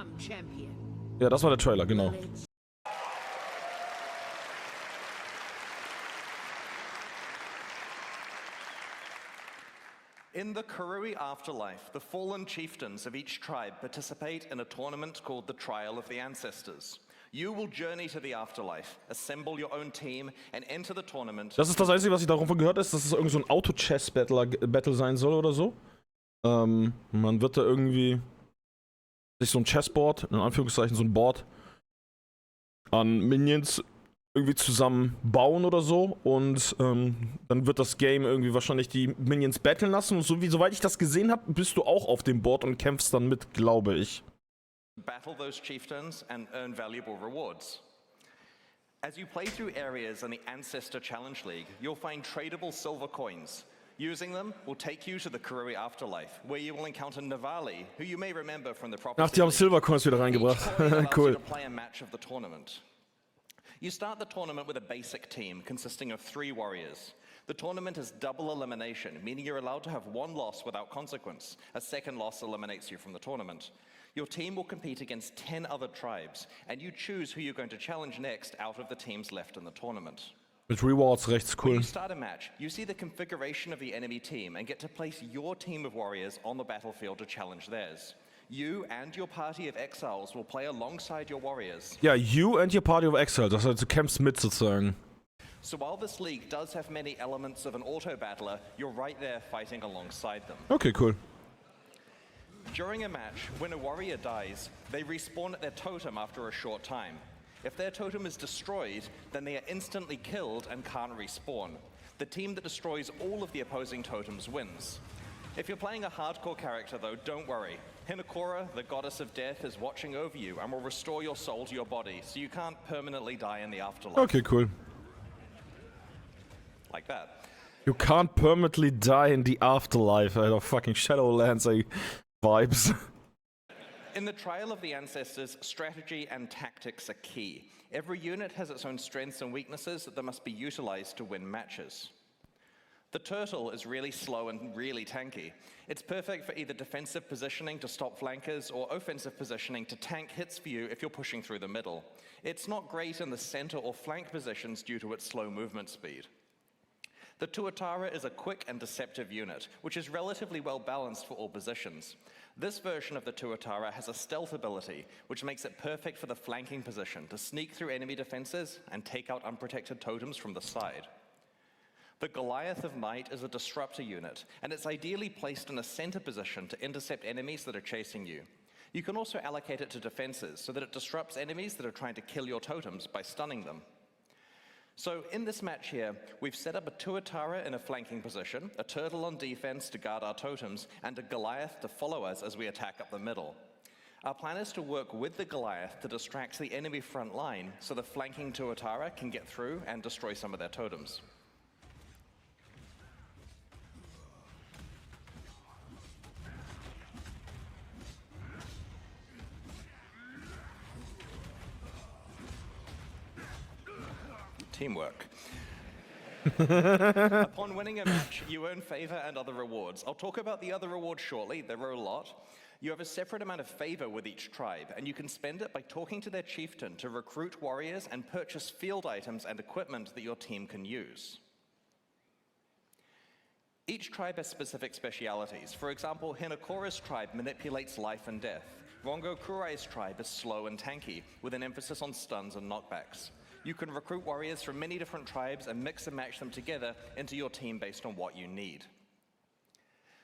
become champion. Ja, das war der Trailer, genau. In the Kurui afterlife, the fallen chieftains of each tribe participate in a tournament called the Trial of the Ancestors. You will journey to the afterlife, assemble your own team, and enter the tournament. Das ist das Einzige, was ich davon gehört habe, dass es irgend so ein Auto-Chess-Battle sein soll oder so. Man wird da irgendwie sich so ein Chessboard, in Anführungszeichen so ein Board, an Minions irgendwie zusammen bauen oder so und dann wird das Game irgendwie wahrscheinlich die Minions battlen lassen und so wie, soweit ich das gesehen habe, bist du auch auf dem Board und kämpfst dann mit, glaube ich. Battle those chieftains and earn valuable rewards. As you play through areas in the Ancestor Challenge League, you'll find tradable silver coins. Using them will take you to the Kurui Afterlife, where you will encounter Navali, who you may remember from the Prophecy. Ach, die haben Silver Coins wieder reingebracht. Cool. Play a match of the tournament. You start the tournament with a basic team consisting of 3 warriors. The tournament is double elimination, meaning you're allowed to have 1 loss without consequence. A second loss eliminates you from the tournament. Your team will compete against 10 other tribes, and you choose who you're going to challenge next out of the teams left in the tournament. Mit Rewards rechts, cool. When you start a match, you see the configuration of the enemy team and get to place your team of warriors on the battlefield to challenge theirs. You and your party of exiles will play alongside your warriors. Ja, you and your party of exiles, das heißt, du kämpfst mit sozusagen. So while this league does have many elements of an auto-battler, you're right there fighting alongside them. Okay, cool. During a match, when a warrior dies, they respawn at their totem after a short time. If their totem is destroyed, then they are instantly killed and can't respawn. The team that destroys all of the opposing totems wins. If you're playing a hardcore character though, don't worry. Hinokora, the goddess of death, is watching over you and will restore your soul to your body, so you can't permanently die in the afterlife. Okay, cool. Like that. You can't permanently die in the afterlife, Alter. Fucking Shadowlands, ey. Vibes. In the Trial of the Ancestors, strategy and tactics are key. Every unit has its own strengths and weaknesses that must be utilized to win matches. The turtle is really slow and really tanky. It's perfect for either defensive positioning to stop flankers or offensive positioning to tank hits for you if you're pushing through the middle. It's not great in the center or flank positions due to its slow movement speed. The Tuatara is a quick and deceptive unit, which is relatively well balanced for all positions. This version of the Tuatara has a stealth ability, which makes it perfect for the flanking position to sneak through enemy defenses and take out unprotected totems from the side. The Goliath of Might is a disruptor unit, and it's ideally placed in a center position to intercept enemies that are chasing you. You can also allocate it to defenses so that it disrupts enemies that are trying to kill your totems by stunning them. So in this match here, we've set up a Tuatara in a flanking position, a turtle on defense to guard our totems, and a Goliath to follow us as we attack up the middle. Our plan is to work with the Goliath to distract the enemy front line so the flanking Tuatara can get through and destroy some of their totems. Teamwork. Upon winning a match, you earn favor and other rewards. I'll talk about the other rewards shortly. There are a lot. You have a separate amount of favor with each tribe, and you can spend it by talking to their chieftain to recruit warriors and purchase field items and equipment that your team can use. Each tribe has specific specialities. For example, Hinokora's tribe manipulates life and death. Rongo Kurai's tribe is slow and tanky, with an emphasis on stuns and knockbacks. You can recruit warriors from many different tribes and mix and match them together into your team based on what you need.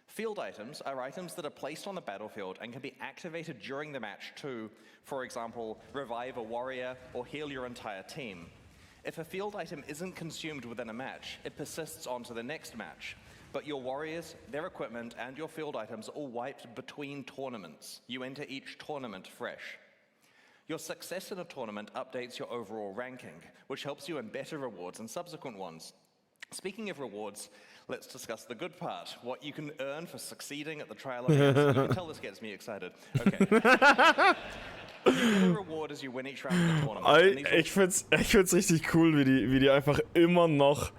Field items are items that are placed on the battlefield and can be activated during the match to, for example, revive a warrior or heal your entire team. If a field item isn't consumed within a match, it persists on to the next match. But your warriors, their equipment, and your field items are all wiped between tournaments. You enter each tournament fresh. Your success in a tournament updates your overall ranking, which helps you in better rewards and subsequent ones. Speaking of rewards, let's discuss the good part, what you can earn for succeeding at the Trial of the Ancestors. You can tell this gets me excited. Okay. You get a reward as you win each round of the tournament. Ich find's richtig cool, wie die einfach immer noch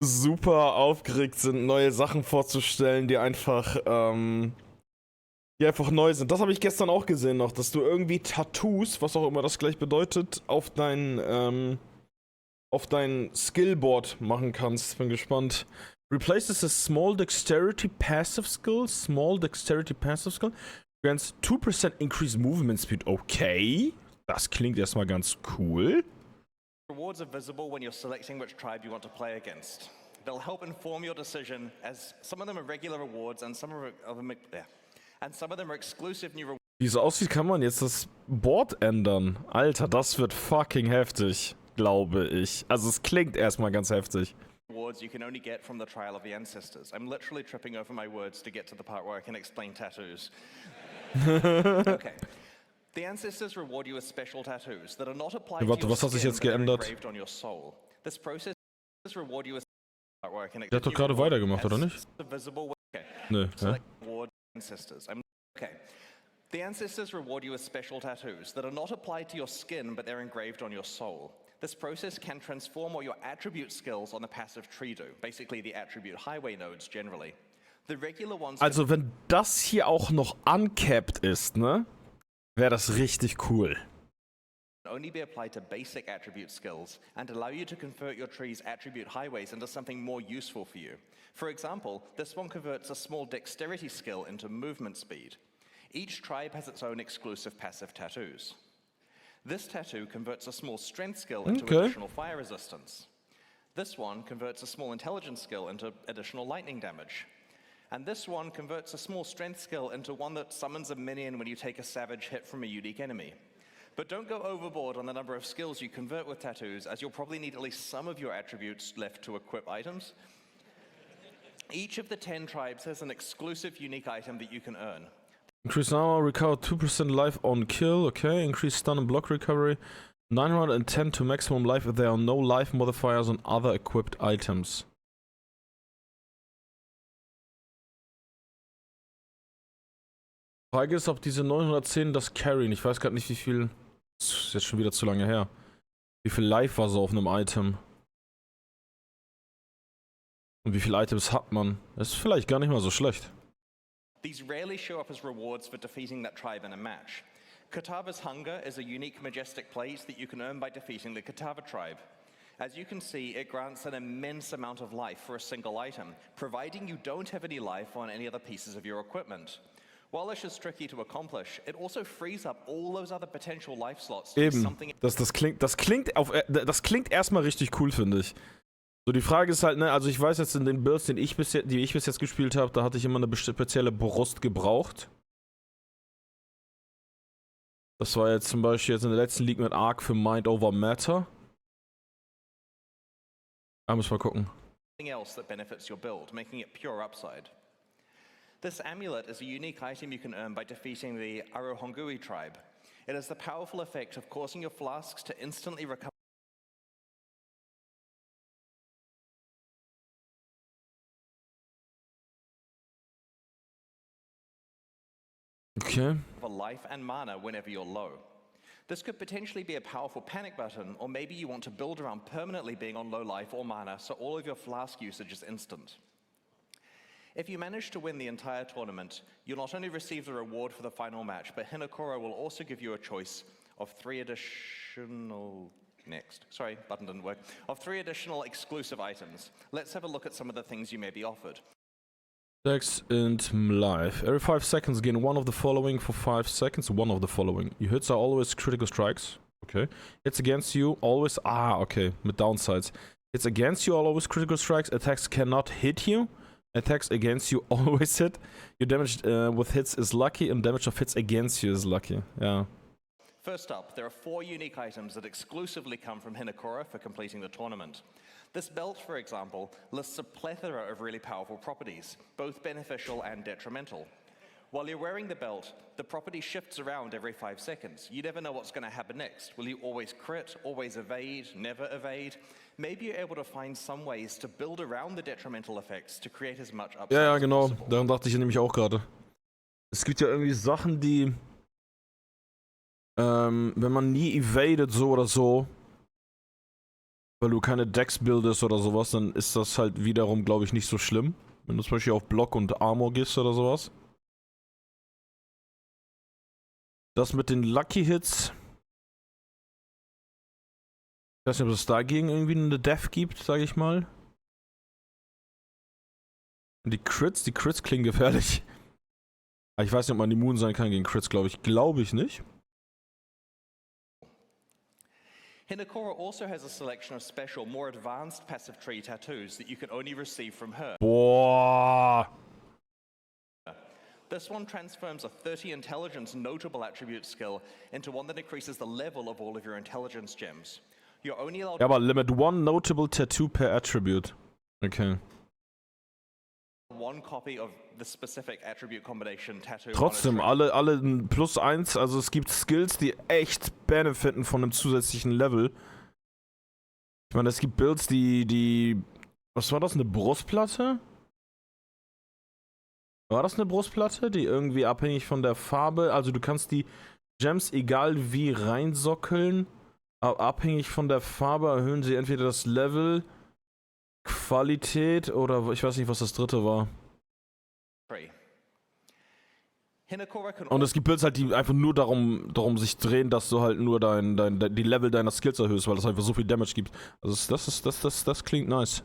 super aufgeregt sind, neue Sachen vorzustellen, die einfach, die einfach neu sind. Das habe ich gestern auch gesehen noch, dass du irgendwie Tattoos, was auch immer das gleich bedeutet, auf dein Skillboard machen kannst. Bin gespannt. Replaces a small dexterity passive skill. Small dexterity passive skill. Grants 2% increased movement speed. Okay. Das klingt erstmal ganz cool. Rewards are visible when you're selecting which tribe you want to play against. They'll help inform your decision, as some of them are regular rewards and some of them are exclusive new rewards. Wie es aussieht, kann man jetzt das Board ändern. Alter, das wird fucking heftig, glaube ich. Also es klingt erstmal ganz heftig. Rewards you can only get from the Trial of the Ancestors. I'm literally tripping over my words to get to the part where I can explain tattoos. Okay. The Ancestors reward you with special tattoos that are not applied Warte, to your was hat sich skin, jetzt but they're geändert? engraved on your soul. This process reward you with part where I can Der hat doch gerade weitergemacht, oder nicht? Okay. Nö, Select reward ancestors. Okay. The Ancestors reward you with special tattoos that are not applied to your skin, but they're engraved on your soul. This process can transform what your attribute skills on the passive tree do, basically the attribute highway nodes generally. The regular ones. Also wenn das hier auch noch uncapped ist, ne? Wäre das richtig cool. Only be applied to basic attribute skills and allow you to convert your tree's attribute highways into something more useful for you. For example, this one converts a small dexterity skill into movement speed. Each tribe has its own exclusive passive tattoos. This tattoo converts a small strength skill into additional fire resistance. This one converts a small intelligence skill into additional lightning damage. And this one converts a small strength skill into one that summons a minion when you take a savage hit from a unique enemy. But don't go overboard on the number of skills you convert with tattoos, as you'll probably need at least some of your attributes left to equip items. Each of the 10 tribes has an exclusive unique item that you can earn. Increase armor, recover 2% life on kill, okay. Increase stun and block recovery. 910 to maximum life if there are no life modifiers on other equipped items. Frage ist, ob diese 910 das carryen. Ich weiß gerade nicht, wie viel. Das ist jetzt schon wieder zu lange her. Wie viel Life war so auf einem Item? Und wie viele Items hat man? Das ist vielleicht gar nicht mal so schlecht. These rarely show up as rewards for defeating that tribe in a match. Katava's Hunger is a unique majestic plate that you can earn by defeating the Katava tribe. As you can see, it grants an immense amount of life for a single item, providing you don't have any life on any other pieces of your equipment. While this is tricky to accomplish, it also frees up all those other potential life slots to Eben, something. das klingt erstmal richtig cool, finde ich. So, die Frage ist halt, ne, also ich weiß jetzt in den Builds, die ich bis jetzt gespielt habe, da hatte ich immer eine spezielle Brust gebraucht. Das war jetzt zum Beispiel jetzt in der letzten League mit Arc für Mind over Matter. Muss mal gucken. Else that benefits your build, making it pure upside. This amulet is a unique item you can earn by defeating the Arohongui tribe. It has the powerful effect of causing your flasks to instantly recover life and mana whenever you're low. This could potentially be a powerful panic button, or maybe you want to build around permanently being on low life or mana, so all of your flask usage is instant. If you manage to win the entire tournament, you'll not only receive the reward for the final match, but Hinokoro will also give you a choice of 3 additional exclusive items. Let's have a look at some of the things you may be offered. Dex and life. Every 5 seconds, gain one of the following for 5 seconds. One of the following. Your hits are always critical strikes. Okay. Hits against you, always. Okay. Mit downsides. Hits against you, always critical strikes. Attacks cannot hit you. Attacks against you always hit. Your damage with hits is lucky, and damage of hits against you is lucky. Yeah. First up, there are 4 unique items that exclusively come from Hinokoro for completing the tournament. This belt, for example, lists a plethora of really powerful properties, both beneficial and detrimental. While you're wearing the belt, the property shifts around every 5 seconds. You never know what's going to happen next. Will you always crit, always evade, never evade? Maybe you're able to find some ways to build around the detrimental effects to create as much upside Ja, as genau. possible. Daran dachte ich nämlich auch gerade. Es gibt ja irgendwie Sachen, die, wenn man nie evadet so oder so, weil du keine Decks bildest oder sowas, dann ist das halt wiederum, glaube ich, nicht so schlimm. Wenn du zum Beispiel auf Block und Armor gehst oder sowas. Das mit den Lucky Hits. Ich weiß nicht, ob es dagegen irgendwie eine Def gibt, sage ich mal. Und die Crits klingen gefährlich. Aber ich weiß nicht, ob man immun sein kann gegen Crits, glaube ich. Glaube ich nicht. Hinekora also has a selection of special, more advanced passive tree tattoos that you can only receive from her. Boah. This one transforms a 30 intelligence notable attribute skill into one that increases the level of all of your intelligence gems. You're only allowed Ja, aber limit one notable tattoo per attribute. Okay. one copy of the specific attribute combination tattoo. Trotzdem, alle ein +1, also es gibt Skills, die echt benefiten von einem zusätzlichen Level. Ich meine, es gibt Builds, die... Was war das, eine Brustplatte? War das eine Brustplatte, die irgendwie abhängig von der Farbe... Also du kannst die Gems egal wie reinsockeln, aber abhängig von der Farbe erhöhen sie entweder das Level, Qualität oder ich weiß nicht, was das dritte war. Und es gibt Builds halt, die einfach nur darum sich drehen, dass du halt nur die Level deiner Skills erhöhst, weil das einfach so viel Damage gibt. Also das klingt nice.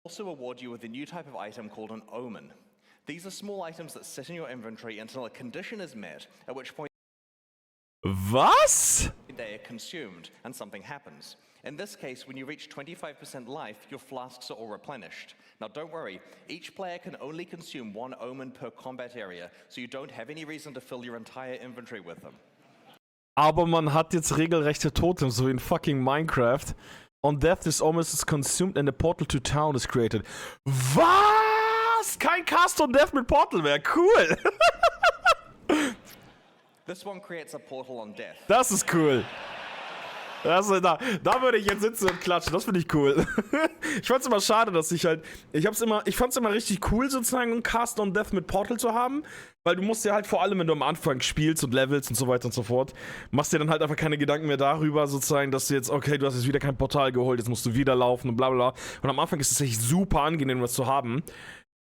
Also award you with a new type of item called an omen. These are small items that sit in your inventory until a condition is met, at which point Was? they are consumed and something happens. In this case, when you reach 25% life, your flasks are all replenished. Now don't worry, each player can only consume one omen per combat area, so you don't have any reason to fill your entire inventory with them. Aber man hat jetzt regelrechte Totems, so in fucking Minecraft. On death, this omen is consumed and a portal to town is created. Was? Kein Cast on Death mit Portal mehr, cool! This one creates a portal on death. Das ist cool. Da würde ich jetzt sitzen und klatschen, das finde ich cool. Ich fand's immer schade, dass ich fand's immer richtig cool, sozusagen einen Cast on Death mit Portal zu haben, weil du musst dir halt vor allem, wenn du am Anfang spielst und levelst und so weiter und so fort, machst dir dann halt einfach keine Gedanken mehr darüber, sozusagen, dass du jetzt, okay, du hast jetzt wieder kein Portal geholt, jetzt musst du wieder laufen und bla bla. Und am Anfang ist es echt super angenehm, das zu haben.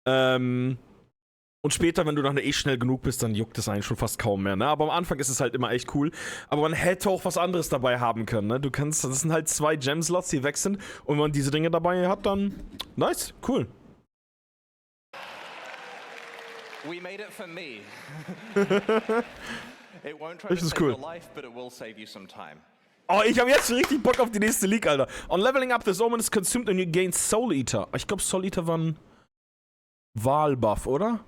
Und später, wenn du dann schnell genug bist, dann juckt es eigentlich schon fast kaum mehr, ne? Aber am Anfang ist es halt immer echt cool. Aber man hätte auch was anderes dabei haben können, ne? Das sind halt 2 Gem-Slots, die weg sind. Und wenn man diese Dinge dabei hat, dann nice, cool. We made it for me. It won't try Das to ist save cool. your life, but it will save you some time. Oh, ich habe jetzt schon richtig Bock auf die nächste League, Alter. On leveling up, this omen is consumed and you gain Soul Eater. Ich glaube, Soul Eater war ein Wahlbuff, oder?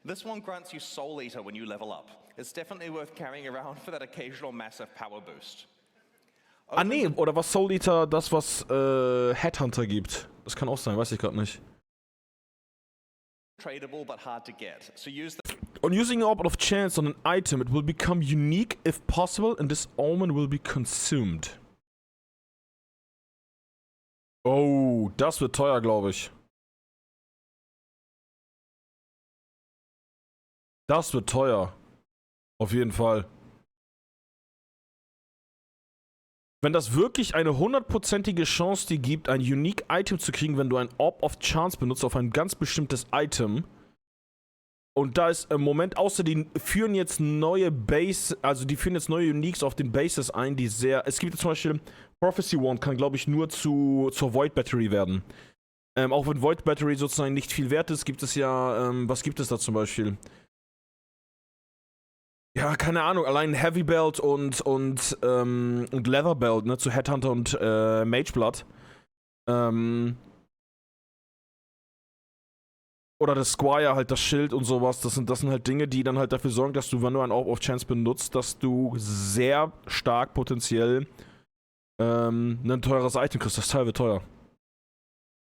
This one grants you Soul Eater when you level up. It's definitely worth carrying around for that occasional massive power boost. Ah, nee, oder was Soul Eater, das was Headhunter gibt. Das kann auch sein, weiß ich gerade nicht. Tradable but hard to get. So use the On using an orb of chance on an item, it will become unique if possible and this omen will be consumed. Oh, das wird teuer, glaube ich. Das wird teuer. Auf jeden Fall. Wenn das wirklich eine 100%ige Chance dir gibt, ein Unique Item zu kriegen, wenn du ein Orb of Chance benutzt auf ein ganz bestimmtes Item. Und da ist im Moment, außer die führen jetzt neue die führen jetzt neue Uniques auf den Bases ein, die sehr... Es gibt zum Beispiel, Prophecy Wand kann, glaube ich, nur zur Void Battery werden. Auch wenn Void Battery sozusagen nicht viel wert ist, gibt es ja, was gibt es da zum Beispiel? Ja, keine Ahnung, allein Heavy Belt und Leather Belt, ne, zu Headhunter und Mage Blood. Oder das Squire, halt das Schild und sowas, das sind halt Dinge, die dann halt dafür sorgen, dass du, wenn du ein Orb of Chance benutzt, dass du sehr stark potenziell ein teures Item kriegst. Das Teil wird teuer.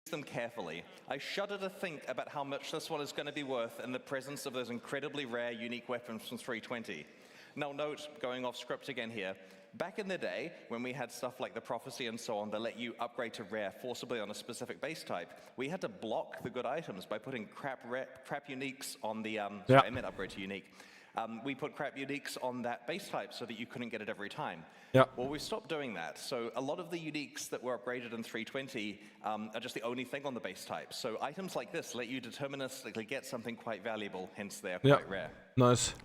them carefully. I shudder to think about how much this one is going to be worth in the presence of those incredibly rare unique weapons from 320. Now note, going off script again here, back in the day, when we had stuff like the Prophecy and so on that let you upgrade to rare forcibly on a specific base type, we had to block the good items by putting crap uniques on the, sorry, I meant upgrade to unique. We put crap uniques on that base type so that you couldn't get it every time. Yeah. Well, we stopped doing that. So a lot of the uniques that were upgraded in 320 are just the only thing on the base type. So items like this let you deterministically get something quite valuable, hence they're quite rare. Nice.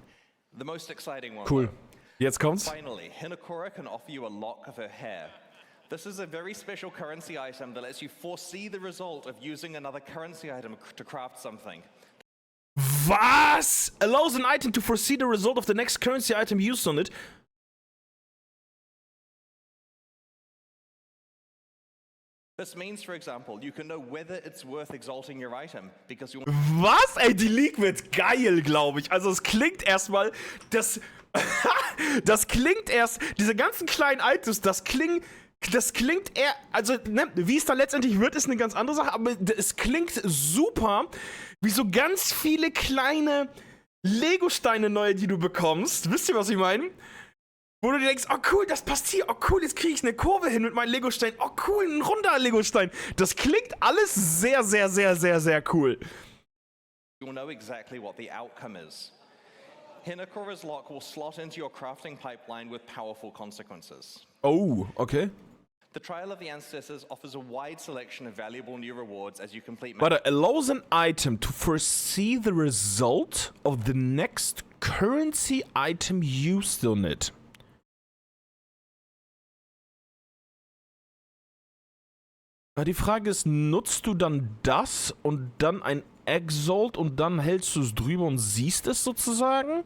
The most exciting one. Cool. though. Jetzt kommt's. Finally, Hinakura can offer you a lock of her hair. This is a very special currency item that lets you foresee the result of using another currency item to craft something. Was? Allows an item to foresee the result of the next currency item used on it. This means, for example, you can know whether it's worth exalting your item because you Was? Ey, die League wird geil, glaube ich. Also es klingt erstmal, das klingt erst, diese ganzen kleinen Items, das klingt eher, also ne, wie es dann letztendlich wird, ist eine ganz andere Sache, aber es klingt super, wie so ganz viele kleine Lego-Steine neue, die du bekommst. Wisst ihr, was ich meine? Wo du dir denkst, oh cool, das passt hier, oh cool, jetzt kriege ich eine Kurve hin mit meinen Lego-Steinen, oh cool, ein runder Lego-Stein. Das klingt alles sehr, sehr, sehr, sehr, sehr cool. will know exactly what the outcome is. Hinakura's lock will slot into your crafting pipeline with powerful consequences. Oh, okay. The Trial of the Ancestors offers a wide selection of valuable new rewards as you complete Warte, allows an item to foresee the result of the next currency item used on it. Aber die Frage ist, nutzt du dann das und dann ein Exalt und dann hältst du es drüber und siehst es sozusagen?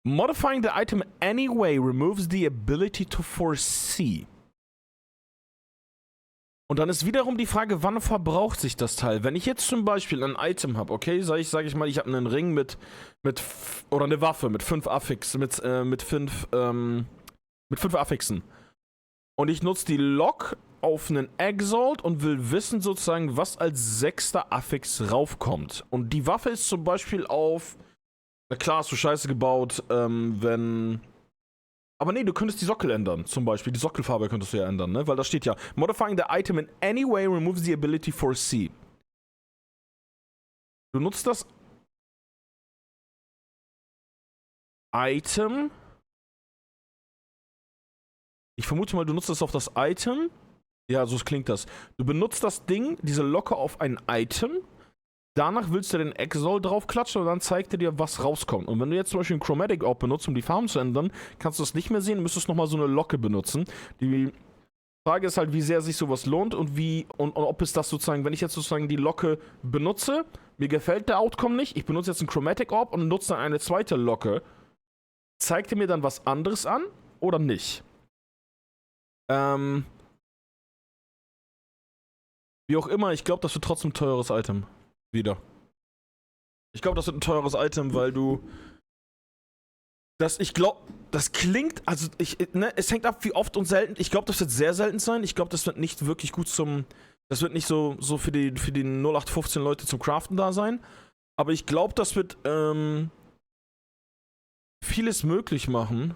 Modifying the item anyway removes the ability to foresee. Und dann ist wiederum die Frage, wann verbraucht sich das Teil? Wenn ich jetzt zum Beispiel ein Item habe, okay, sag ich mal, ich habe einen Ring oder eine Waffe mit 5 Affixen, mit 5 Affixen. Und ich nutze die Lock auf einen Exalt und will wissen sozusagen, was als 6. Affix raufkommt. Und die Waffe ist zum Beispiel auf, na klar, hast du Scheiße gebaut, wenn... Aber nee, du könntest die Sockel ändern, zum Beispiel. Die Sockelfarbe könntest du ja ändern, ne? Weil da steht ja, modifying the item in any way removes the ability foresee. Du nutzt das Item. Ich vermute mal, du nutzt das auf das Item. Ja, so klingt das. Du benutzt das Ding, diese Locke auf ein Item. Danach willst du den Exalt draufklatschen und dann zeigt er dir, was rauskommt. Und wenn du jetzt zum Beispiel einen Chromatic Orb benutzt, um die Farben zu ändern, kannst du das nicht mehr sehen, müsstest nochmal so eine Locke benutzen. Die Frage ist halt, wie sehr sich sowas lohnt und ob es das sozusagen, wenn ich jetzt sozusagen die Locke benutze, mir gefällt der Outcome nicht, ich benutze jetzt einen Chromatic Orb und nutze dann eine zweite Locke, zeigt er mir dann was anderes an oder nicht? Wie auch immer, ich glaube, das wird trotzdem ein teures Item. Wieder. Ich glaube, das wird ein teures Item, weil du... Ich glaube, das klingt... Also, es hängt ab, wie oft und selten. Ich glaube, das wird sehr selten sein. Ich glaube, das wird nicht wirklich gut zum... Das wird nicht so für die 0815 Leute zum Craften da sein. Aber ich glaube, das wird vieles möglich machen.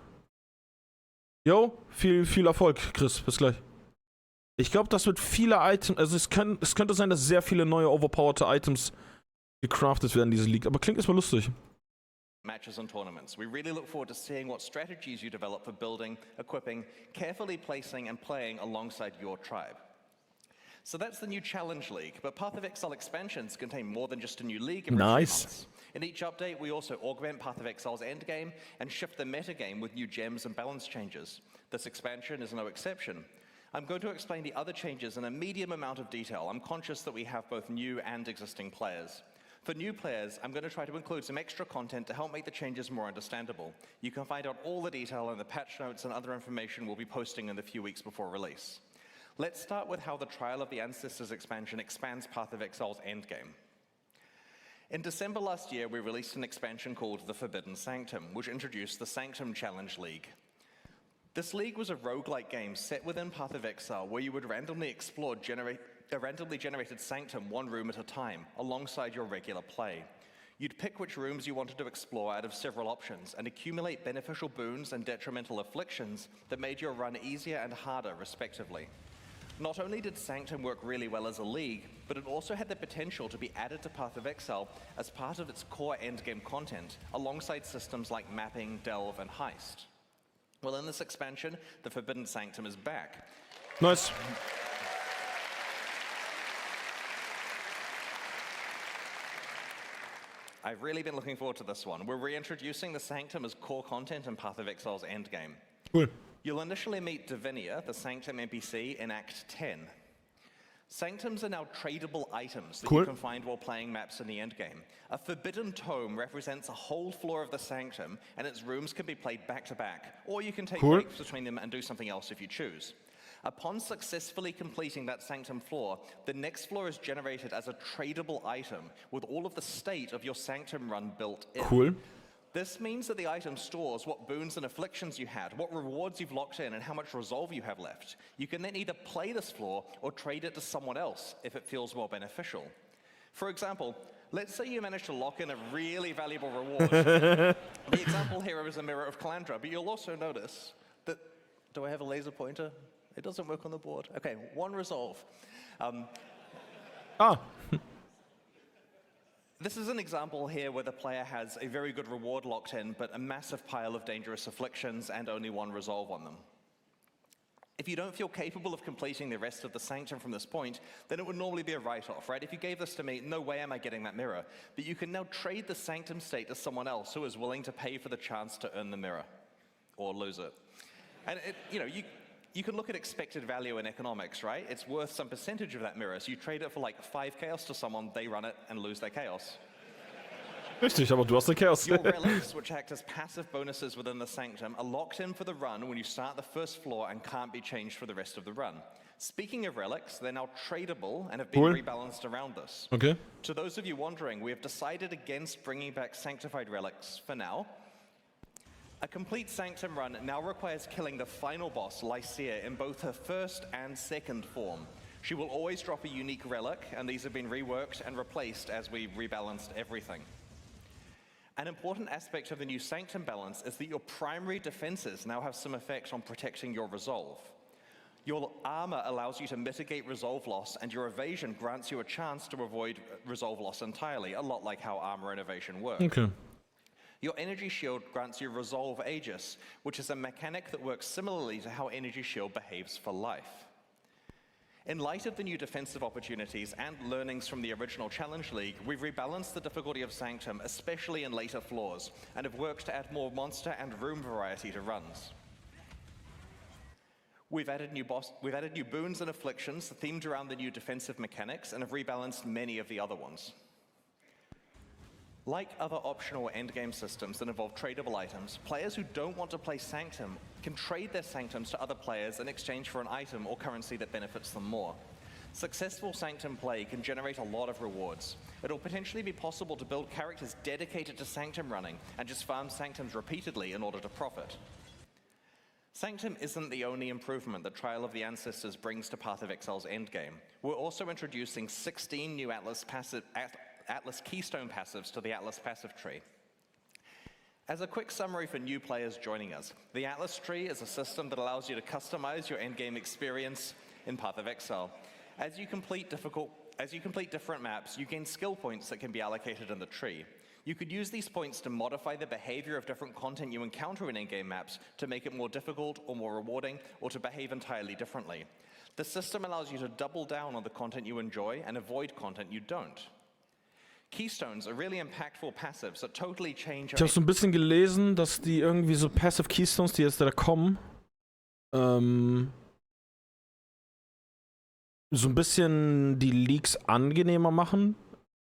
Jo, viel Erfolg, Chris. Bis gleich. Ich glaube, das wird viele Items, also es könnte sein, dass sehr viele neue overpowerte Items gecraftet werden in dieser League, aber klingt erstmal lustig. Matches and tournaments. We really look forward to seeing what strategies you develop for building, equipping, carefully placing and playing alongside your tribe. So that's the new Challenge League, but Path of Exile expansions contain more than just a new league every few months. In each update, we also augment Path of Exile's endgame and shift the metagame with new gems and balance changes. This expansion is no exception. I'm going to explain the other changes in a medium amount of detail. I'm conscious that we have both new and existing players. For new players, I'm going to try to include some extra content to help make the changes more understandable. You can find out all the detail in the patch notes and other information we'll be posting in the few weeks before release. Let's start with how the Trial of the Ancestors expansion expands Path of Exile's endgame. In December last year, we released an expansion called The Forbidden Sanctum, which introduced the Sanctum Challenge League. This league was a roguelike game set within Path of Exile where you would randomly explore a randomly generated sanctum one room at a time, alongside your regular play. You'd pick which rooms you wanted to explore out of several options and accumulate beneficial boons and detrimental afflictions that made your run easier and harder, respectively. Not only did Sanctum work really well as a league, but it also had the potential to be added to Path of Exile as part of its core endgame content, alongside systems like mapping, delve, and heist. Well, in this expansion, the Forbidden Sanctum is back. Nice. I've really been looking forward to this one. We're reintroducing the Sanctum as core content in Path of Exile's endgame. Cool. You'll initially meet Divinia, the Sanctum NPC, in Act 10. Sanctums are now tradable items that you can find while playing maps in the endgame. A forbidden tome represents a whole floor of the Sanctum, and its rooms can be played back to back, or you can take breaks between them and do something else if you choose. Upon successfully completing that Sanctum floor, the next floor is generated as a tradable item with all of the state of your Sanctum run built in. Cool. This means that the item stores what boons and afflictions you had, what rewards you've locked in, and how much resolve you have left. You can then either play this floor or trade it to someone else if it feels more beneficial. For example, let's say you manage to lock in a really valuable reward. The example here is a Mirror of Calandra, but you'll also notice that... Do I have a laser pointer? It doesn't work on the board. Okay, 1 resolve. This is an example here where the player has a very good reward locked in, but a massive pile of dangerous afflictions and only 1 resolve on them. If you don't feel capable of completing the rest of the Sanctum from this point, then it would normally be a write-off, right? If you gave this to me, no way am I getting that mirror. But you can now trade the Sanctum state to someone else who is willing to pay for the chance to earn the mirror, or lose it. And you can look at expected value in economics, right? It's worth some percentage of that mirror. So you trade it for like 5 chaos to someone, they run it and lose their chaos. Richtig, aber du hast eine Chaos. Your relics, which act as passive bonuses within the Sanctum, are locked in for the run when you start the first floor and can't be changed for the rest of the run. Speaking of relics, they're now tradable and have been rebalanced around this. Okay. To those of you wondering, we have decided against bringing back sanctified relics for now. A complete Sanctum run now requires killing the final boss, Lycia, in both her first and second form. She will always drop a unique relic, and these have been reworked and replaced as we rebalanced everything. An important aspect of the new Sanctum balance is that your primary defenses now have some effect on protecting your resolve. Your armor allows you to mitigate resolve loss, and your evasion grants you a chance to avoid resolve loss entirely, a lot like how armor and evasion work. Okay. Your energy shield grants you resolve Aegis, which is a mechanic that works similarly to how energy shield behaves for life. In light of the new defensive opportunities and learnings from the original Challenge League, we've rebalanced the difficulty of Sanctum, especially in later floors, and have worked to add more monster and room variety to runs. We've added new boons and afflictions themed around the new defensive mechanics and have rebalanced many of the other ones. Like other optional endgame systems that involve tradable items, players who don't want to play Sanctum can trade their Sanctums to other players in exchange for an item or currency that benefits them more. Successful Sanctum play can generate a lot of rewards. It'll potentially be possible to build characters dedicated to Sanctum running and just farm Sanctums repeatedly in order to profit. Sanctum isn't the only improvement that Trial of the Ancestors brings to Path of Exile's endgame. We're also introducing 16 new Atlas Keystone passives to the Atlas passive tree. As a quick summary for new players joining us, the Atlas tree is a system that allows you to customize your endgame experience in Path of Exile. As you complete different maps, you gain skill points that can be allocated in the tree. You could use these points to modify the behavior of different content you encounter in in-game maps to make it more difficult or more rewarding, or to behave entirely differently. The system allows you to double down on the content you enjoy and avoid content you don't. Keystones are really impactful passives that totally change. Ich habe so ein bisschen gelesen, dass die irgendwie so Passive Keystones, die jetzt da kommen, so ein bisschen die Leaks angenehmer machen.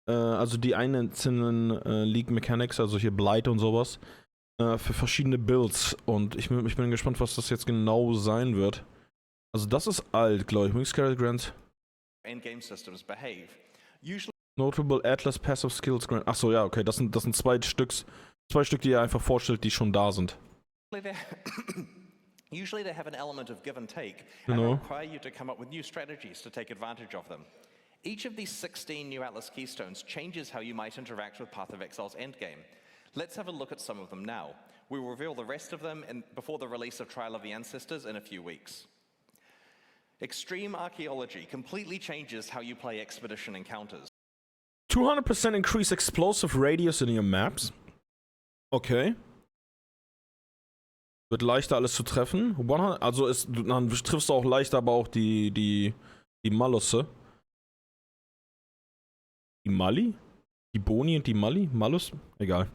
Also die einzelnen League Mechanics, also hier Blight und sowas, für verschiedene Builds. Und ich bin gespannt, was das jetzt genau sein wird. Also das ist alt, glaube ich. Wings Carrot Grant. In-game systems behave. Usually Notable Atlas Passive Skills Grant. Achso, ja, okay. Das sind zwei Stück, die ihr einfach vorstellt, die schon da sind. Usually they have an element of give and take and require you to come up with new strategies to take advantage of them. Each of these 16 new Atlas Keystones changes how you might interact with Path of Exile's endgame. Let's have a look at some of them now. We will reveal the rest of them before the release of Trial of the Ancestors in a few weeks. Extreme Archaeology completely changes how you play expedition encounters. 200% increase explosive radius in your maps. Okay. Wird leichter alles zu treffen. Also dann triffst du auch leichter aber auch die Malosse. Die Mali? Die Boni und die Malus? Egal.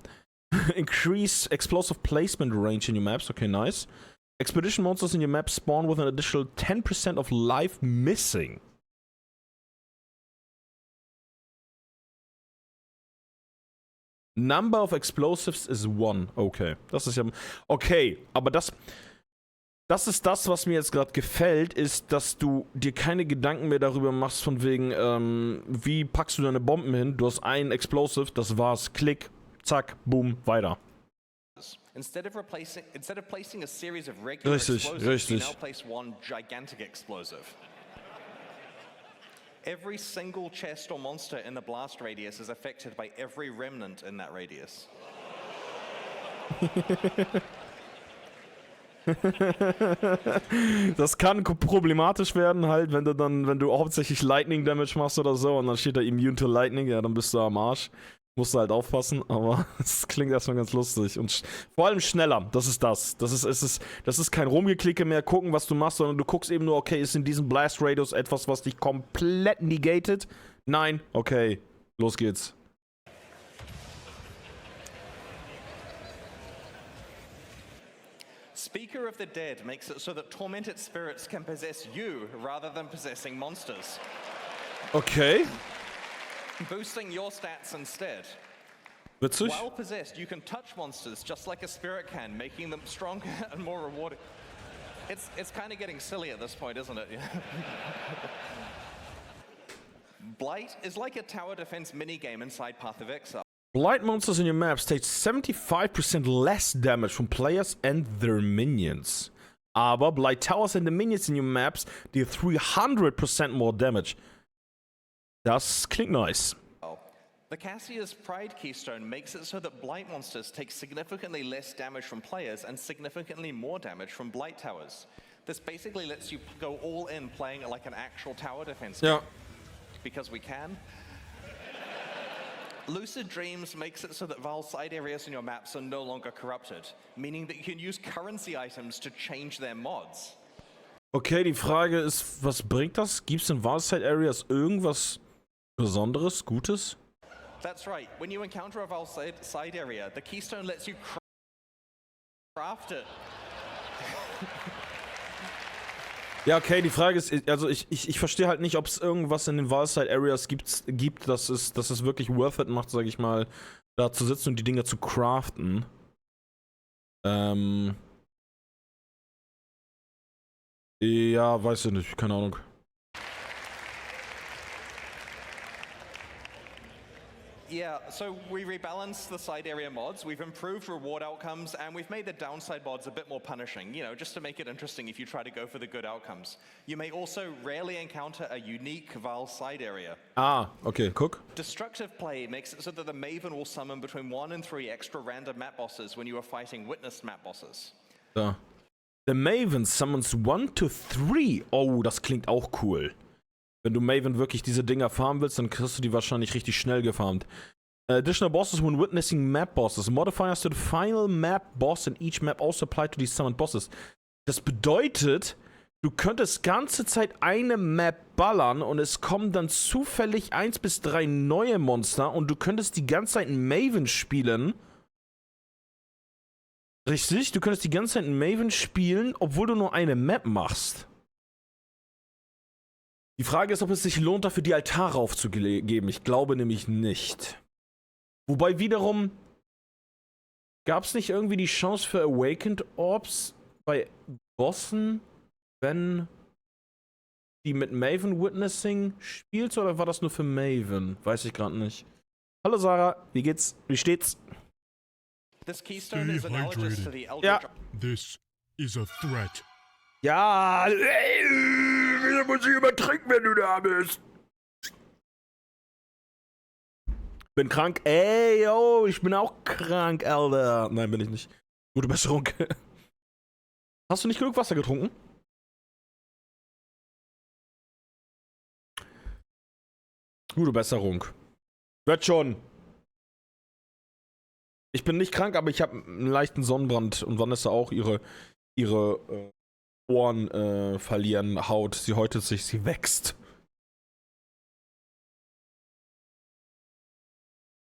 Increase explosive placement range in your maps. Okay, nice. Expedition monsters in your map spawn with an additional 10% of life missing. Number of explosives is 1. Okay. Das ist ja. Okay, aber das ist das, was mir jetzt gerade gefällt, ist, dass du dir keine Gedanken mehr darüber machst, von wegen, wie packst du deine Bomben hin? Du hast einen Explosive, das war's. Klick, zack, boom, weiter. Instead of placing a series of regular explosives, you now place one gigantic explosive. Every single chest or monster in the blast radius is affected by every remnant in that radius. Das kann problematisch werden, halt, wenn du hauptsächlich Lightning Damage machst oder so und dann steht da Immune to Lightning, ja, dann bist du am Arsch. Musst du halt aufpassen, aber es klingt erstmal ganz lustig. Und vor allem schneller, das ist das. Das ist kein Rumgeklicke mehr, gucken, was du machst, sondern du guckst eben nur, okay, ist in diesem Blast Radius etwas, was dich komplett negated? Nein, okay, los geht's. Speaker of the Dead makes it so that tormented spirits can possess you rather than possessing monsters. Okay. Boosting your stats instead. Witzig. While possessed, you can touch monsters just like a spirit can, making them stronger and more rewarding. It's kind of getting silly at this point, isn't it? Blight is like a tower defense minigame inside Path of Exile. Blight monsters in your maps take 75% less damage from players and their minions. Aber Blight towers and the minions in your maps deal 300% more damage. Das klingt nice. The Cassia's Pride Keystone makes it so that Blight monsters take significantly less damage from players and significantly more damage from Blight towers. This basically lets you go all in playing like an actual tower defense game. Ja. Because we can. Lucid Dreams makes it so that Val's side areas in your maps are no longer corrupted, meaning that you can use currency items to change their mods. Okay, die Frage ist, was bringt das? Gibt's in Valside Areas irgendwas Besonderes, Gutes? That's right. When you encounter a Val side area, the keystone lets you craft it. Ja, okay, die Frage ist, also ich verstehe halt nicht, ob es irgendwas in den Valside Areas gibt, dass es wirklich worth it macht, sag ich mal, da zu sitzen und die Dinger zu craften. Ja, weiß ich nicht, keine Ahnung. Yeah, so we rebalanced the side area mods, we've improved reward outcomes, and we've made the downside mods a bit more punishing, you know, just to make it interesting if you try to go for the good outcomes. You may also rarely encounter a unique Val side area. Ah, okay, guck. Destructive play makes it so that the Maven will summon between 1 and 3 extra random map bosses when you are fighting witnessed map bosses. Da. The Maven summons 1 to 3. Oh, das klingt auch cool. Wenn du Maven wirklich diese Dinger farmen willst, dann kriegst du die wahrscheinlich richtig schnell gefarmt. Additional bosses when witnessing map bosses. Modifiers to the final map boss in each map also apply to these summoned bosses. Das bedeutet, du könntest ganze Zeit eine Map ballern und es kommen dann zufällig 1 bis 3 neue Monster und du könntest die ganze Zeit einen Maven spielen. Richtig? Du könntest die ganze Zeit einen Maven spielen, obwohl du nur eine Map machst. Die Frage ist, ob es sich lohnt, dafür die Altare aufzugeben. Ich glaube nämlich nicht. Wobei wiederum, gab es nicht irgendwie die Chance für Awakened Orbs bei Bossen, wenn die mit Maven Witnessing spielt, oder war das nur für Maven? Weiß ich gerade nicht. Hallo Sarah, wie geht's? Wie steht's? This keystone is analogous to the Eldritch. Ja. This is a threat. Ja, wieso muss ich übertrinken, wenn du da bist? Bin krank. Ey, yo, ich bin auch krank, Alter. Nein, bin ich nicht. Gute Besserung. Hast du nicht genug Wasser getrunken? Gute Besserung. Wird schon. Ich bin nicht krank, aber ich habe einen leichten Sonnenbrand und Vanessa auch ihre Ohren verlieren, Haut. Sie häutet sich, sie wächst.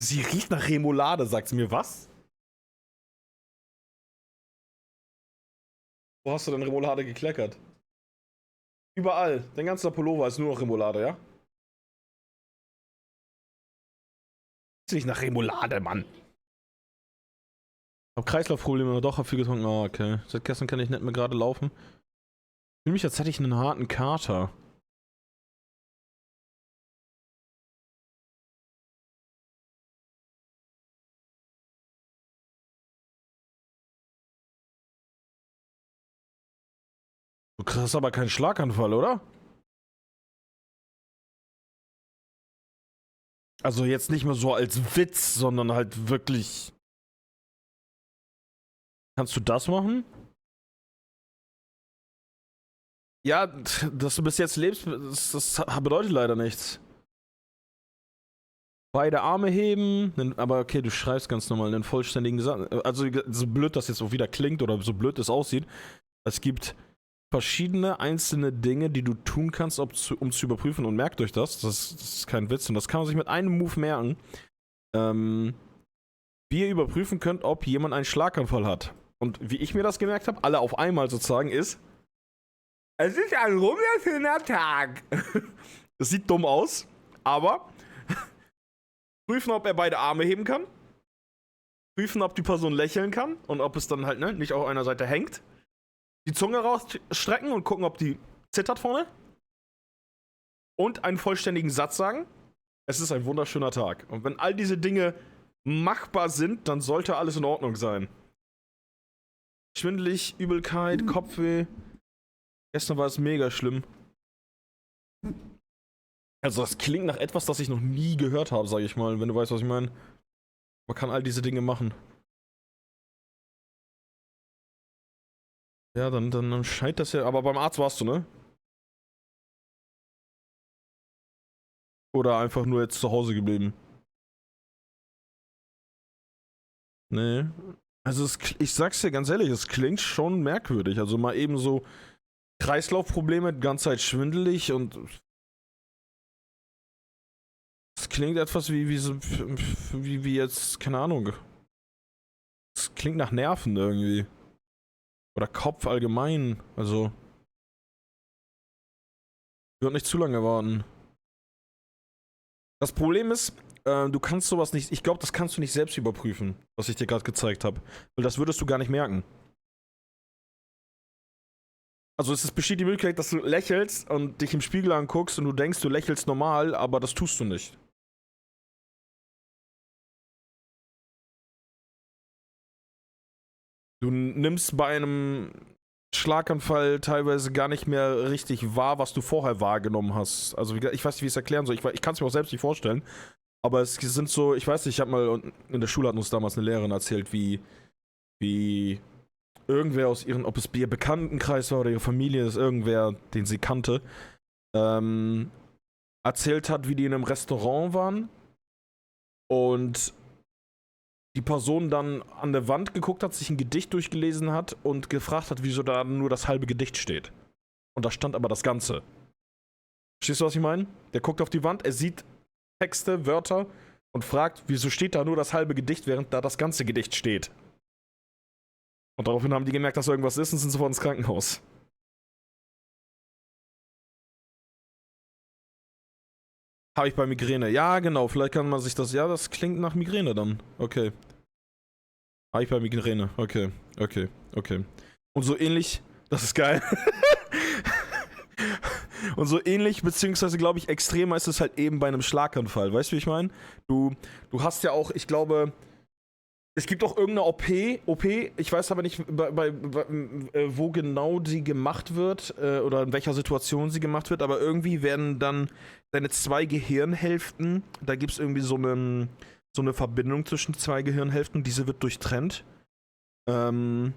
Sie riecht nach Remoulade, sagt sie mir. Was? Wo hast du denn Remoulade gekleckert? Überall. Dein ganzer Pullover ist nur noch Remoulade, ja? Ist nicht nach Remoulade, Mann. Ich hab Kreislaufprobleme, doch, hab viel getrunken. Oh, okay. Seit gestern kann ich nicht mehr gerade laufen. Ich fühle mich, als hätte ich einen harten Kater. Du kriegst aber keinen Schlaganfall, oder? Also jetzt nicht mehr so als Witz, sondern halt wirklich. Kannst du das machen? Ja, dass du bis jetzt lebst, das bedeutet leider nichts. Beide Arme heben, aber okay, du schreibst ganz normal einen vollständigen Satz. Also so blöd das jetzt auch wieder klingt oder so blöd das aussieht, es gibt verschiedene einzelne Dinge, die du tun kannst, um zu überprüfen, und merkt euch das ist kein Witz und das kann man sich mit einem Move merken, wie ihr überprüfen könnt, ob jemand einen Schlaganfall hat. Und wie ich mir das gemerkt habe, alle auf einmal sozusagen ist, es ist ein wunderschöner Tag. Das sieht dumm aus, aber prüfen, ob er beide Arme heben kann, prüfen, ob die Person lächeln kann und ob es dann halt nicht auf einer Seite hängt, die Zunge rausstrecken und gucken, ob die zittert vorne und einen vollständigen Satz sagen. Es ist ein wunderschöner Tag. Und wenn all diese Dinge machbar sind, dann sollte alles in Ordnung sein. Schwindelig, Übelkeit, Kopfweh. Gestern war es mega schlimm. Also das klingt nach etwas, das ich noch nie gehört habe, sage ich mal, wenn du weißt, was ich meine. Man kann all diese Dinge machen. Ja, dann scheint das ja. Aber beim Arzt warst du, ne? Oder einfach nur jetzt zu Hause geblieben? Nee. Also ich sag's dir ganz ehrlich, es klingt schon merkwürdig. Also mal eben so Kreislaufprobleme, die ganze Zeit schwindelig und es klingt etwas wie jetzt, keine Ahnung. Es klingt nach Nerven irgendwie. Oder Kopf allgemein. Also. Ich würde nicht zu lange warten. Das Problem ist, du kannst sowas nicht. Ich glaube, das kannst du nicht selbst überprüfen, was ich dir gerade gezeigt habe. Weil das würdest du gar nicht merken. Also es besteht die Möglichkeit, dass du lächelst und dich im Spiegel anguckst und du denkst, du lächelst normal, aber das tust du nicht. Du nimmst bei einem Schlaganfall teilweise gar nicht mehr richtig wahr, was du vorher wahrgenommen hast. Also ich weiß nicht, wie ich es erklären soll. Ich kann es mir auch selbst nicht vorstellen. Aber es sind so, ich weiß nicht, ich habe mal in der Schule hat uns damals eine Lehrerin erzählt, wie irgendwer aus ihren, ob es ihr Bekanntenkreis war oder ihre Familie, ist irgendwer, den sie kannte, erzählt hat, wie die in einem Restaurant waren und die Person dann an der Wand geguckt hat, sich ein Gedicht durchgelesen hat und gefragt hat, wieso da nur das halbe Gedicht steht. Und da stand aber das Ganze. Verstehst du, was ich meine? Der guckt auf die Wand, er sieht Texte, Wörter und fragt, wieso steht da nur das halbe Gedicht, während da das ganze Gedicht steht. Und daraufhin haben die gemerkt, dass irgendwas ist und sind sofort ins Krankenhaus. Habe ich bei Migräne. Ja, genau. Vielleicht kann man sich das. Ja, das klingt nach Migräne dann. Okay. Habe ich bei Migräne. Okay. Und so ähnlich. Das ist geil. Und so ähnlich, beziehungsweise glaube ich, extremer ist es halt eben bei einem Schlaganfall. Weißt du, wie ich meine? Du hast ja auch, ich glaube. Es gibt auch irgendeine OP, ich weiß aber nicht, wo genau sie gemacht wird oder in welcher Situation sie gemacht wird, aber irgendwie werden dann deine zwei Gehirnhälften, da gibt es irgendwie so eine Verbindung zwischen zwei Gehirnhälften, diese wird durchtrennt. Und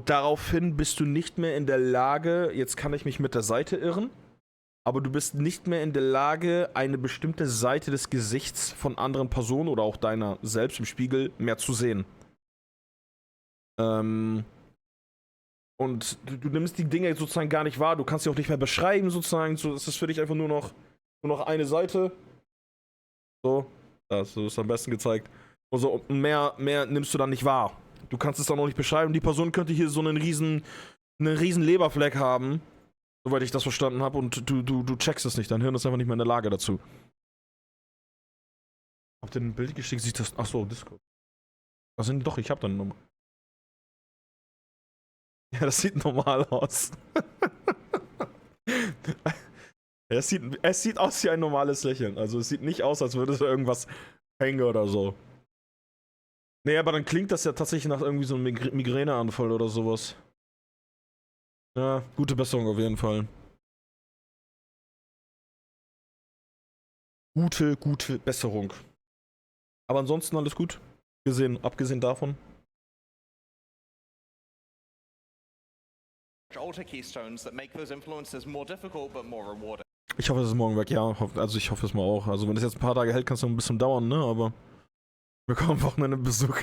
daraufhin bist du nicht mehr in der Lage, jetzt kann ich mich mit der Seite irren, aber du bist nicht mehr in der Lage, eine bestimmte Seite des Gesichts von anderen Personen oder auch deiner selbst im Spiegel mehr zu sehen. Und du nimmst die Dinge sozusagen gar nicht wahr, du kannst sie auch nicht mehr beschreiben sozusagen, so, es ist für dich einfach nur noch eine Seite. So. Da hast du es am besten gezeigt. Also mehr nimmst du dann nicht wahr. Du kannst es dann auch nicht beschreiben. Die Person könnte hier so einen riesen Leberfleck haben, soweit ich das verstanden habe, und du checkst es nicht. Dein Hirn ist einfach nicht mehr in der Lage dazu. Habt ihr ein Bild geschickt? Sieht das. Achso, Discord. Doch, ich hab da eine Nummer. Ja, das sieht normal aus. Es sieht aus wie ein normales Lächeln. Also es sieht nicht aus, als würde da irgendwas hängen oder so. Nee, aber dann klingt das ja tatsächlich nach irgendwie so einem Migräneanfall oder sowas. Ja, gute Besserung auf jeden Fall. Gute Besserung. Aber ansonsten alles gut. Abgesehen davon. Alter keystones that make those influences more difficult but more rewarding. Ich hoffe, es ist morgen weg, ja. Also ich hoffe es mal auch. Also wenn es jetzt ein paar Tage hält, kann es noch ein bisschen dauern, ne? Aber wir kommen am Wochenende Besuch.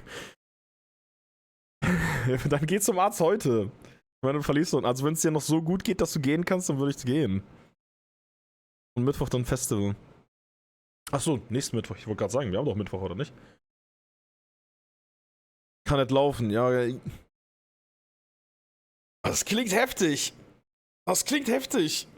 Dann geh zum Arzt heute. Wenn du verliest und also wenn es dir noch so gut geht, dass du gehen kannst, dann würde ich gehen. Und Mittwoch dann Festival. Achso, nächsten Mittwoch. Ich wollte gerade sagen, wir haben doch Mittwoch, oder nicht? Kann nicht laufen, ja. Das klingt heftig. Das klingt heftig.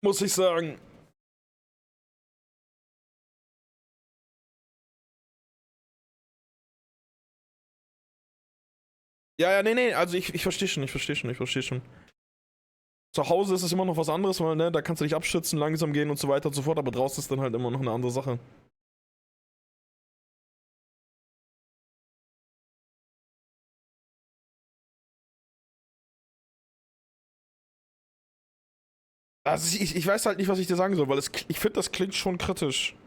Muss ich sagen. Ja, nee, also ich verstehe schon. Zu Hause ist es immer noch was anderes, weil, ne, da kannst du dich abschützen, langsam gehen und so weiter und so fort, aber draußen ist dann halt immer noch eine andere Sache. Also ich weiß halt nicht, was ich dir sagen soll, weil ich finde, das klingt schon kritisch.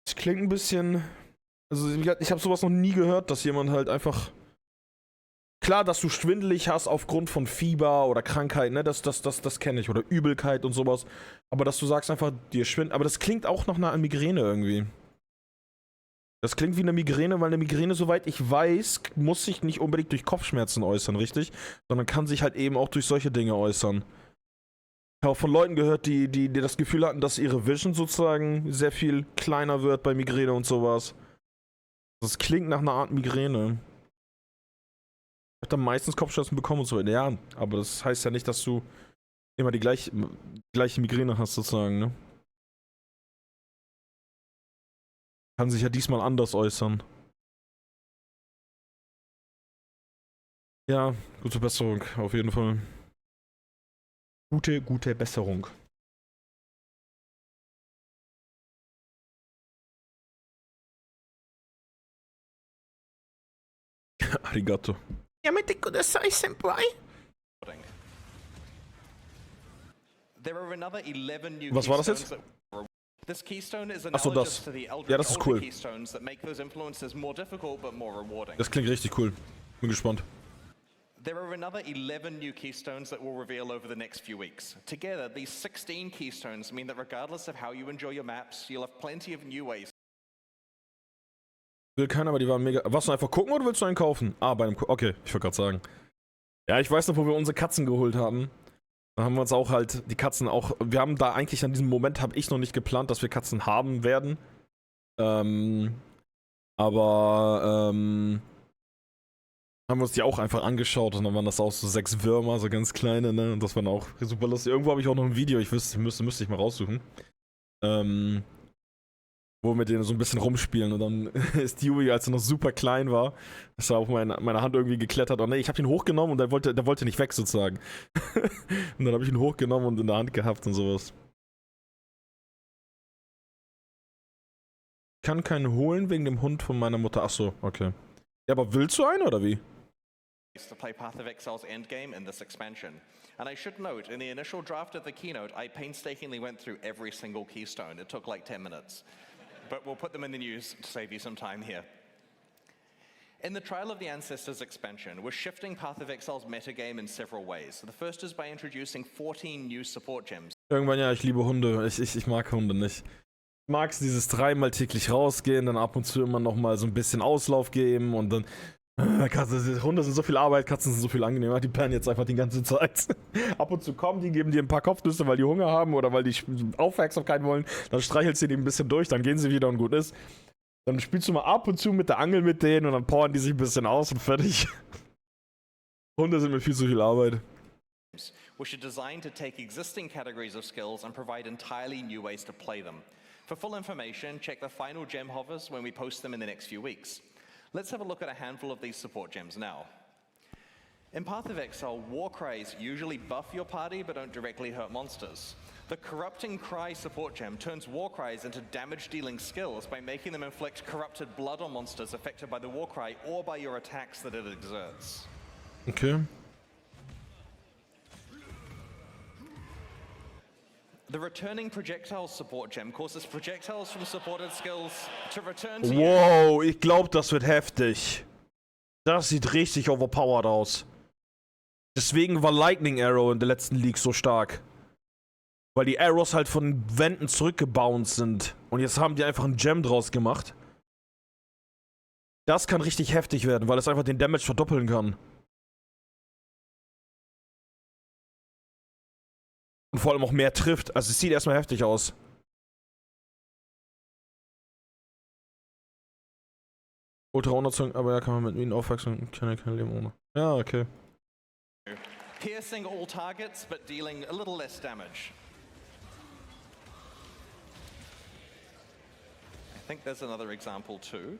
Es klingt ein bisschen. Also ich habe sowas noch nie gehört, dass jemand halt einfach. Klar, dass du schwindelig hast aufgrund von Fieber oder Krankheit, ne, das kenne ich. Oder Übelkeit und sowas. Aber dass du sagst einfach, dir schwindelt. Aber das klingt auch nach einer Migräne irgendwie. Das klingt wie eine Migräne, weil eine Migräne, soweit ich weiß, muss sich nicht unbedingt durch Kopfschmerzen äußern, richtig? Sondern kann sich halt eben auch durch solche Dinge äußern. Ich habe auch von Leuten gehört, die das Gefühl hatten, dass ihre Vision sozusagen sehr viel kleiner wird bei Migräne und sowas. Das klingt nach einer Art Migräne. Ich habe dann meistens Kopfschmerzen bekommen und so. Ja, aber das heißt ja nicht, dass du immer die gleiche Migräne hast, sozusagen, ne? Kann sich ja diesmal anders äußern. Ja, gute Besserung, auf jeden Fall. Gute Besserung. Arigato. Yamete kudasai, senpai. There are another 11 new Was war das keystones jetzt? This keystone is Ach so, analogous das. to the Ja, das ist cool. keystones that make those influences more difficult but more rewarding. Das klingt richtig cool. Bin gespannt. There are another 11 new keystones that we'll reveal over the next few weeks. Together, these 16 keystones mean that regardless of how you enjoy your maps, you'll have plenty of new ways. Will keiner, aber die waren mega. Was, du einfach gucken oder willst du einen kaufen? Ah, bei einem. Okay, ich wollte gerade sagen. Ja, ich weiß noch, wo wir unsere Katzen geholt haben. Da haben wir uns auch halt die Katzen auch. Wir haben da eigentlich an diesem Moment, habe ich noch nicht geplant, dass wir Katzen haben werden. Aber haben wir uns die auch einfach angeschaut und dann waren das auch so 6 Würmer, so ganz kleine, ne? Und das waren auch super lustig. Irgendwo habe ich auch noch ein Video, müsste ich mal raussuchen. Wo wir mit denen so ein bisschen rumspielen und dann ist Dewey, als er noch super klein war, ist er auf meine Hand irgendwie geklettert und ne, ich habe ihn hochgenommen und der wollte nicht weg sozusagen. Und dann habe ich ihn hochgenommen und in der Hand gehabt und sowas. Ich kann keinen holen wegen dem Hund von meiner Mutter. Achso, okay. Ja, aber willst du einen oder wie? To play Path of Exile's endgame in this expansion. And I should note, in the initial draft of the keynote, I painstakingly went through every single keystone. It took like 10 minutes. But we'll put them in the news to save you some time here. In the Trial of the Ancestors expansion, we're shifting Path of Exile's metagame in several ways. The first is by introducing 14 new support gems. Irgendwann ja, ich liebe Hunde. Ich mag Hunde nicht. magst dieses dreimal täglich rausgehen, dann ab und zu immer nochmal so ein bisschen Auslauf geben und dann Hunde sind so viel Arbeit, Katzen sind so viel angenehmer, die pennen jetzt einfach die ganze Zeit. Ab und zu kommen die, geben dir ein paar Kopfnüsse, weil die Hunger haben oder weil die Aufmerksamkeit wollen, dann streichelst du die ein bisschen durch, dann gehen sie wieder und gut ist. Dann spielst du mal ab und zu mit der Angel mit denen und dann powern die sich ein bisschen aus und fertig. Hunde sind mir viel zu viel Arbeit. Which are designed to take existing categories of skills and provide entirely new ways to play them. For full information, check the final gem hovers when we post them in the next few weeks. Let's have a look at a handful of these support gems now. In Path of Exile, war cries usually buff your party but don't directly hurt monsters. The Corrupting Cry support gem turns war cries into damage-dealing skills by making them inflict corrupted blood on monsters affected by the war cry or by your attacks that it exerts. Okay. The Returning Projectiles support gem causes projectiles from supported skills to return to you. Wow, ich glaube, das wird heftig. Das sieht richtig overpowered aus. Deswegen war Lightning Arrow in der letzten League so stark. Weil die Arrows halt von Wänden zurückgebounced sind. Und jetzt haben die einfach einen Gem draus gemacht. Das kann richtig heftig werden, weil es einfach den Damage verdoppeln kann. Und vor allem auch mehr trifft. Also es sieht erstmal heftig aus. Ultra Unterzeugung, aber ja, kann man mit ihnen aufwachsen. Kann kein Leben ohne. Ja, okay. Piercing all targets, but dealing a little less damage. I think there's another example too.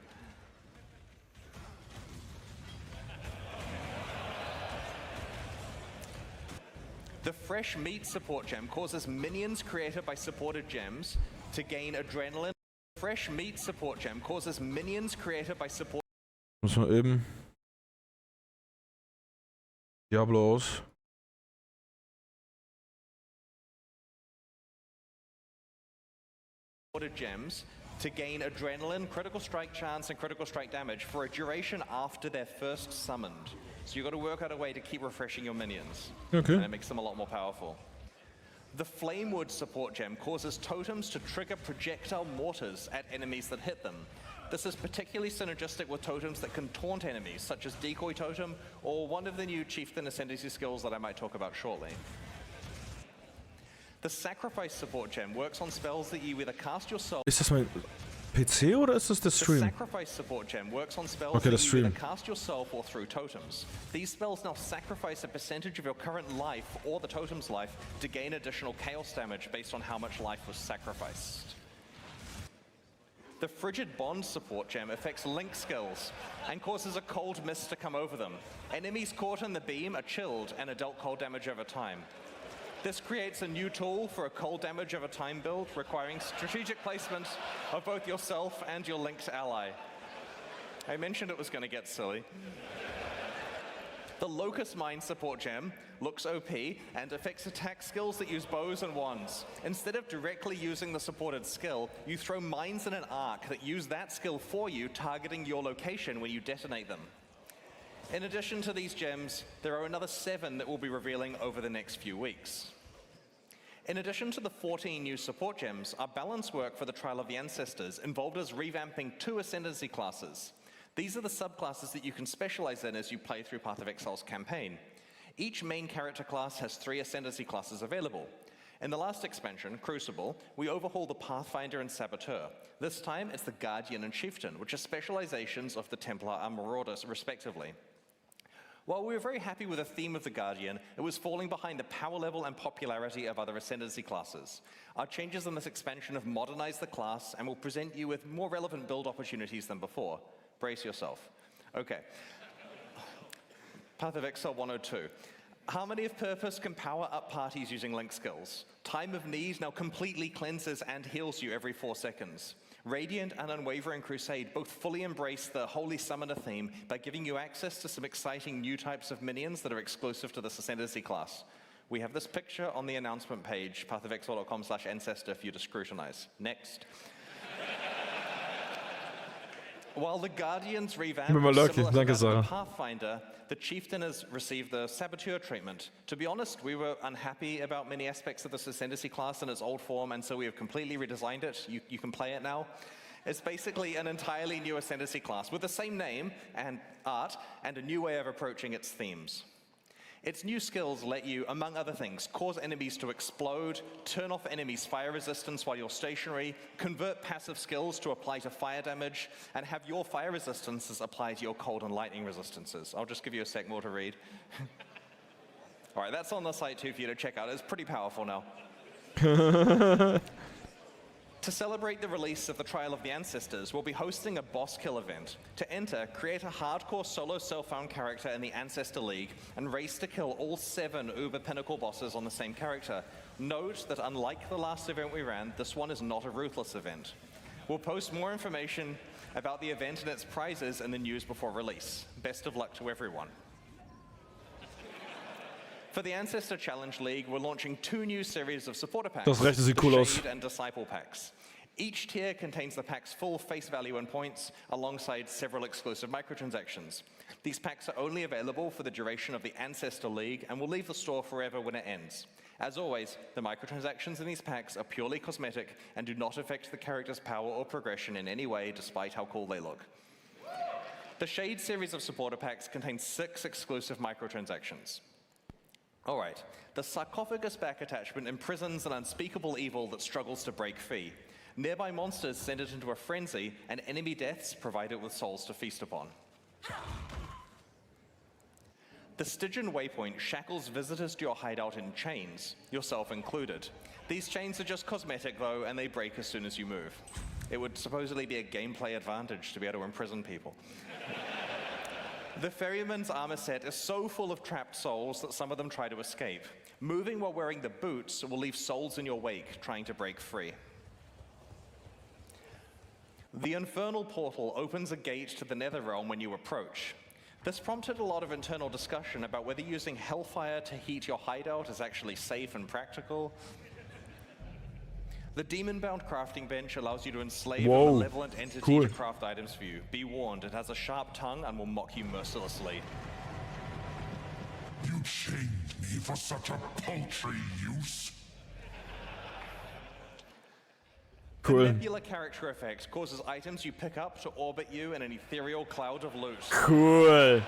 The Fresh Meat support gem causes minions created by supported gems to gain adrenaline. Fresh Meat support gem causes minions created by support. Muss man eben. Diablo aus. Gems to gain adrenaline, critical strike chance, and critical strike damage for a duration after they're first summoned. So you've got to work out a way to keep refreshing your minions. Okay. And it makes them a lot more powerful. The Flamewood support gem causes totems to trigger projectile mortars at enemies that hit them. This is particularly synergistic with totems that can taunt enemies, such as Decoy Totem, or one of the new Chieftain Ascendancy skills that I might talk about shortly. The Sacrifice support gem works on spells that you either cast yourself. Ist das mein PC oder ist das der The Stream? Sacrifice support gem works on spells Okay, that the you stream. either cast yourself or through totems. These spells now sacrifice a percentage of your current life or the totem's life to gain additional chaos damage based on how much life was sacrificed. The Frigid Bond support gem affects link skills and causes a cold mist to come over them. Enemies caught in the beam are chilled and are dealt cold damage over time. This creates a new tool for a cold damage over time build, requiring strategic placement of both yourself and your linked ally. I mentioned it was going to get silly. The Locust Mine support gem looks OP and affects attack skills that use bows and wands. Instead of directly using the supported skill, you throw mines in an arc that use that skill for you, targeting your location when you detonate them. In addition to these gems, there are another 7 that we'll be revealing over the next few weeks. In addition to the 14 new support gems, our balance work for the Trial of the Ancestors involved us revamping 2 Ascendancy classes. These are the subclasses that you can specialize in as you play through Path of Exile's campaign. Each main character class has 3 Ascendancy classes available. In the last expansion, Crucible, we overhaul the Pathfinder and Saboteur. This time, it's the Guardian and Chieftain, which are specializations of the Templar and Marauders, respectively. While we were very happy with the theme of the Guardian, it was falling behind the power level and popularity of other Ascendancy classes. Our changes in this expansion have modernized the class and will present you with more relevant build opportunities than before. Brace yourself. Okay. Path of Exile 102. Harmony of Purpose can power up parties using link skills. Time of Need now completely cleanses and heals you every 4 seconds. Radiant and Unwavering Crusade both fully embrace the Holy Summoner theme by giving you access to some exciting new types of minions that are exclusive to this Ascendancy class. We have this picture on the announcement page, pathofexile.com/ancestor for you to scrutinize. Next. While the Guardians revamp Bin mal was lucky. similar to Danke, that of Sarah. the Pathfinder, the Chieftain has received the Saboteur treatment. To be honest, we were unhappy about many aspects of this Ascendancy class in its old form, and so we have completely redesigned it. You can play it now. It's basically an entirely new Ascendancy class with the same name and art and a new way of approaching its themes. Its new skills let you, among other things, cause enemies to explode, turn off enemies' fire resistance while you're stationary, convert passive skills to apply to fire damage, and have your fire resistances apply to your cold and lightning resistances. I'll just give you a sec more to read. All right, that's on the site too for you to check out. It's pretty powerful now. To celebrate the release of the Trial of the Ancestors, we'll be hosting a boss kill event. To enter, create a hardcore solo self-found character in the Ancestor League and race to kill all 7 Uber Pinnacle bosses on the same character. Note that unlike the last event we ran, this one is not a ruthless event. We'll post more information about the event and its prizes in the news before release. Best of luck to everyone. For the Ancestor Challenge League, we're launching 2 new series of supporter packs, Das Rechte sieht the cool aus. Shade and Disciple packs. Each tier contains the pack's full face value and points, alongside several exclusive microtransactions. These packs are only available for the duration of the Ancestor League and will leave the store forever when it ends. As always, the microtransactions in these packs are purely cosmetic and do not affect the character's power or progression in any way, despite how cool they look. The Shade series of supporter packs contains 6 exclusive microtransactions. All right, the sarcophagus back attachment imprisons an unspeakable evil that struggles to break free. Nearby monsters send it into a frenzy, and enemy deaths provide it with souls to feast upon. The Stygian Waypoint shackles visitors to your hideout in chains, yourself included. These chains are just cosmetic though, and they break as soon as you move. It would supposedly be a gameplay advantage to be able to imprison people. The Ferryman's armor set is so full of trapped souls that some of them try to escape. Moving while wearing the boots will leave souls in your wake trying to break free. The Infernal Portal opens a gate to the Netherrealm when you approach. This prompted a lot of internal discussion about whether using Hellfire to heat your hideout is actually safe and practical. The Demon-bound crafting bench allows you to enslave a malevolent entity to craft items for you. Be warned, it has a sharp tongue and will mock you mercilessly. You shamed me for such a paltry use. The Nebula character effect causes items you pick up to orbit you in an ethereal cloud of loot. Cool.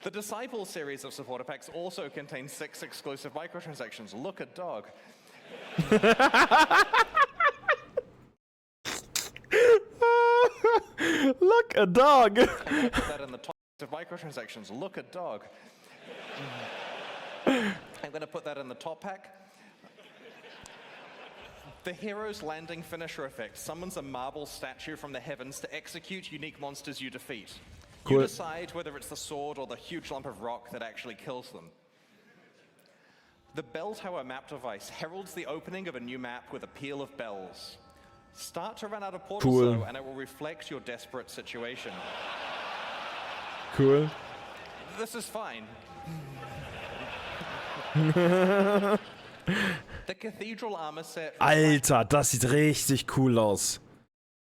The Disciple series of supporter packs also contains 6 exclusive microtransactions. Look at dog. Look, a dog. Put that in the top of microtransactions. Look at dog. I'm going to put that in the top pack. The Hero's Landing finisher effect summons a marble statue from the heavens to execute unique monsters you defeat. You decide whether it's the sword or the huge lump of rock that actually kills them. The Bell Tower map device heralds the opening of a new map with a peal of bells. Start to run out of portals though, and it will reflect your desperate situation. Cool. This is fine. The Cathedral Armor Set. Alter, das sieht richtig cool aus.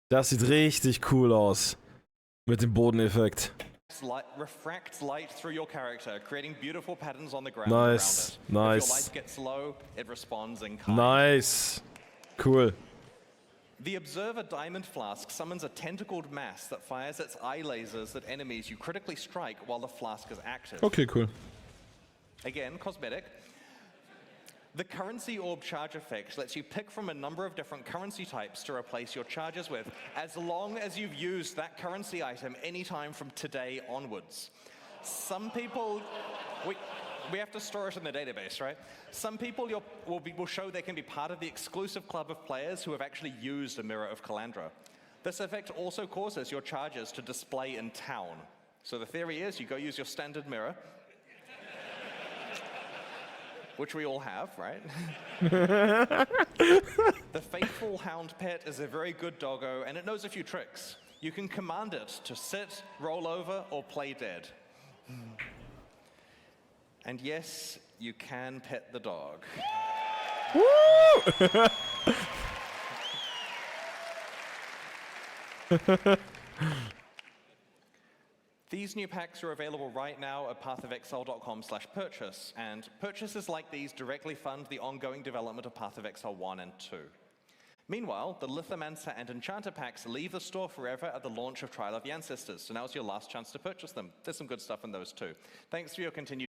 Das sieht richtig cool aus. Mit dem Bodeneffekt. Refracts light through your character, creating beautiful patterns on the ground Nice, around it. nice. If your light gets low, it responds in kind. Nice. Cool. The Observer Diamond Flask summons a tentacled mass that fires its eye lasers at enemies you critically strike while the flask is active. Okay, cool. Again, cosmetic. The Currency Orb Charge effect lets you pick from a number of different currency types to replace your charges with, as long as you've used that currency item anytime from today onwards. Some people, we have to store it in the database, right? Some people will show they can be part of the exclusive club of players who have actually used a Mirror of Calandra. This effect also causes your charges to display in town. So the theory is you go use your standard mirror, which we all have, right? The Faithful Hound Pet is a very good doggo, and it knows a few tricks. You can command it to sit, roll over, or play dead. And yes, you can pet the dog. Woo! These new packs are available right now at pathofexile.com/purchase, and purchases like these directly fund the ongoing development of Path of Exile 1 and 2. Meanwhile, the Lithomancer and Enchanter packs leave the store forever at the launch of Trial of the Ancestors, so now's your last chance to purchase them. There's some good stuff in those too. Thanks for your continued